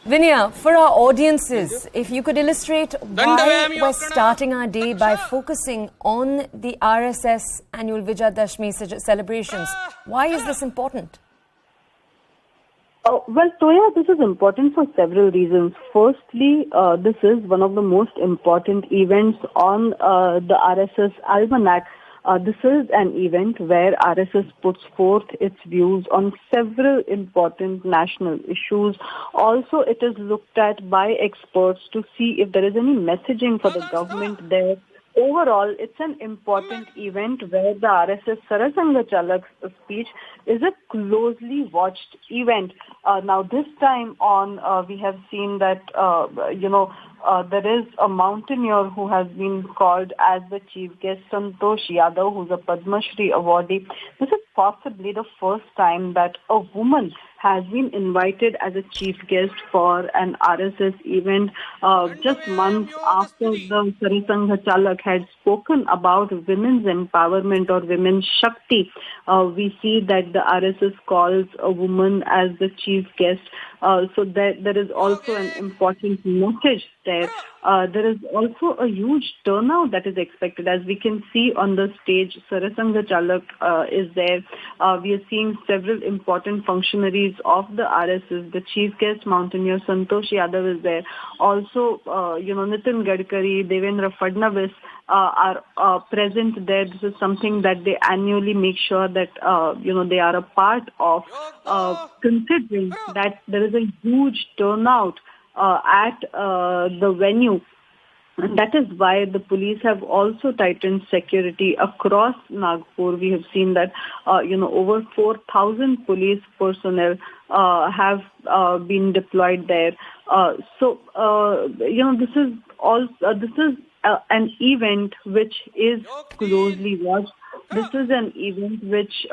Vinaya, for our audiences, if you could illustrate why we're starting our day by focusing on the RSS annual Vijayadashami celebrations. Why is this important? Well, Toya, this is important for several reasons. Firstly, this is one of the most important events on the RSS almanac. This is an event where RSS puts forth its views on several important national issues. Also, it is looked at by experts to see if there is any messaging for the government there. Overall, it's an important event where the RSS Sarasangha Chalak's speech is a closely watched event. Now, this time on, we have seen that, there is a mountaineer who has been called as the chief guest, Santosh Yadav, who's a Padma Shri awardee. This is possibly the first time that a woman has been invited as a chief guest for an RSS event just months after the Sarasangha Chalak had spoken about women's empowerment or women's Shakti. We see that the RSS calls a woman as the chief guest. So there is also an important message there. There is also a huge turnout that is expected. As we can see on the stage, Sarasangha Chalak is there. We are seeing several important functionaries of the RSS. The chief guest, mountaineer Santosh Yadav, is there. Also, Nitin Gadkari, Devendra Fadnavis are present there. This is something that they annually make sure that, they are a part of, considering that there is a huge turnout at the venue. And that is why the police have also tightened security across Nagpur. We have seen that, over 4,000 police personnel have been deployed there. This is an event which is closely watched. This is an event which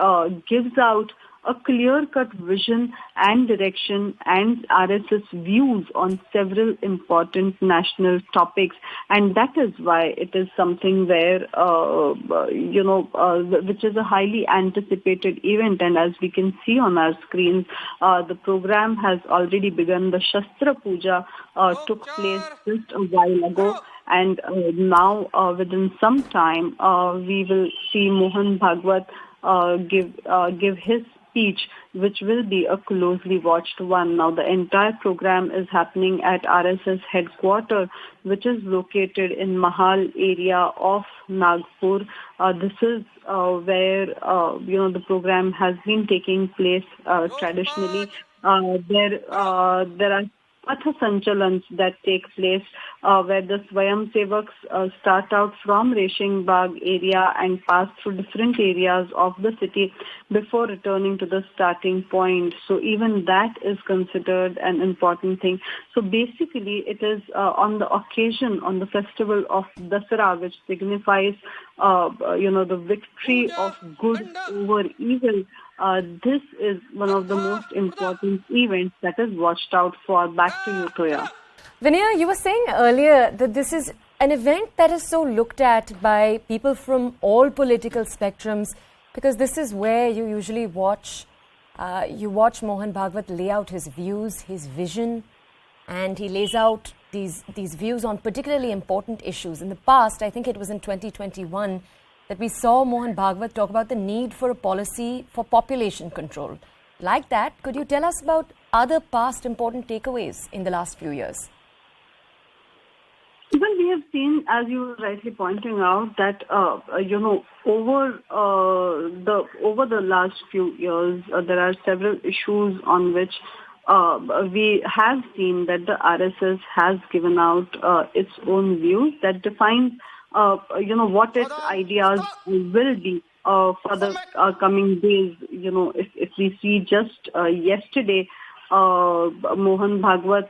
gives out a clear-cut vision and direction and RSS views on several important national topics. And that is why it is something where, which is a highly anticipated event. And as we can see on our screens, the program has already begun. The Shastra Puja took place just a while ago. And now, within some time, we will see Mohan Bhagwat give his speech, which will be a closely watched one. Now, the entire program is happening at RSS headquarters, which is located in Mahal area of Nagpur. This is where, the program has been taking place traditionally. There are Patha Sanchalans that take place where the Swayamsevaks start out from Reshim Baug area and pass through different areas of the city before returning to the starting point. So even that is considered an important thing. So basically it is on the occasion, on the festival of Dasara, which signifies, the victory of good over evil. This is one of the most important events that is watched out for. Back to you, Toya. Vinaya, you were saying earlier that this is an event that is so looked at by people from all political spectrums, because this is where you usually watch Mohan Bhagwat lay out his views, his vision, and he lays out these views on particularly important issues. In the past, I think it was in 2021, that we saw Mohan Bhagwat talk about the need for a policy for population control. Like that, could you tell us about other past important takeaways in the last few years? Well, we have seen, as you were rightly pointing out, that over the last few years, there are several issues on which we have seen that the RSS has given out its own views that defines what its ideas will be for the coming days. If we see just yesterday, Mohan Bhagwat,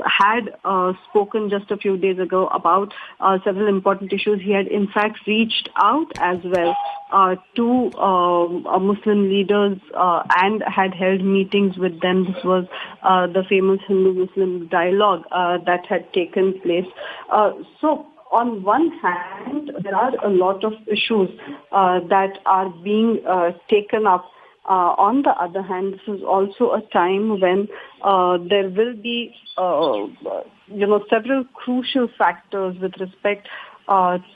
had spoken just a few days ago about several important issues. He had in fact reached out as well to Muslim leaders and had held meetings with them. This was the famous Hindu-Muslim dialogue that had taken place. So on one hand, there are a lot of issues that are being taken up On the other hand, this is also a time when there will be, several crucial factors with respect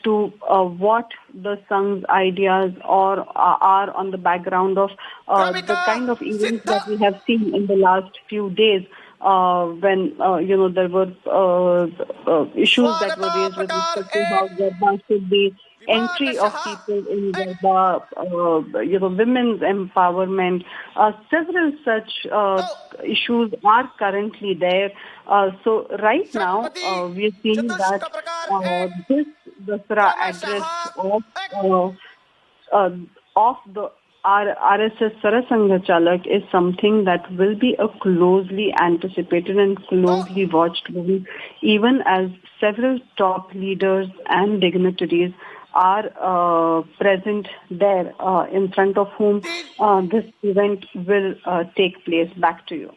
to what the Sangh's ideas are on the background of the kind of events that we have seen in the last few days. When there were issues that were raised with respect to how Garba should be, entry of people in Garba, women's empowerment, several such issues are currently there. So right now we are seeing that this Dasara address of the RSS Sarasangha Chalak is something that will be a closely anticipated and closely watched movie, even as several top leaders and dignitaries are present there in front of whom this event will take place. Back to you.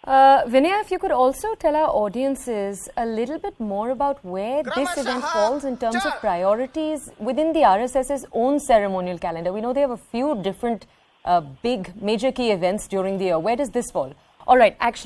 Vinaya, if you could also tell our audiences a little bit more about where this event falls in terms of priorities within the RSS's own ceremonial calendar. We know they have a few different big major key events during the year. Where does this fall? All right, actually.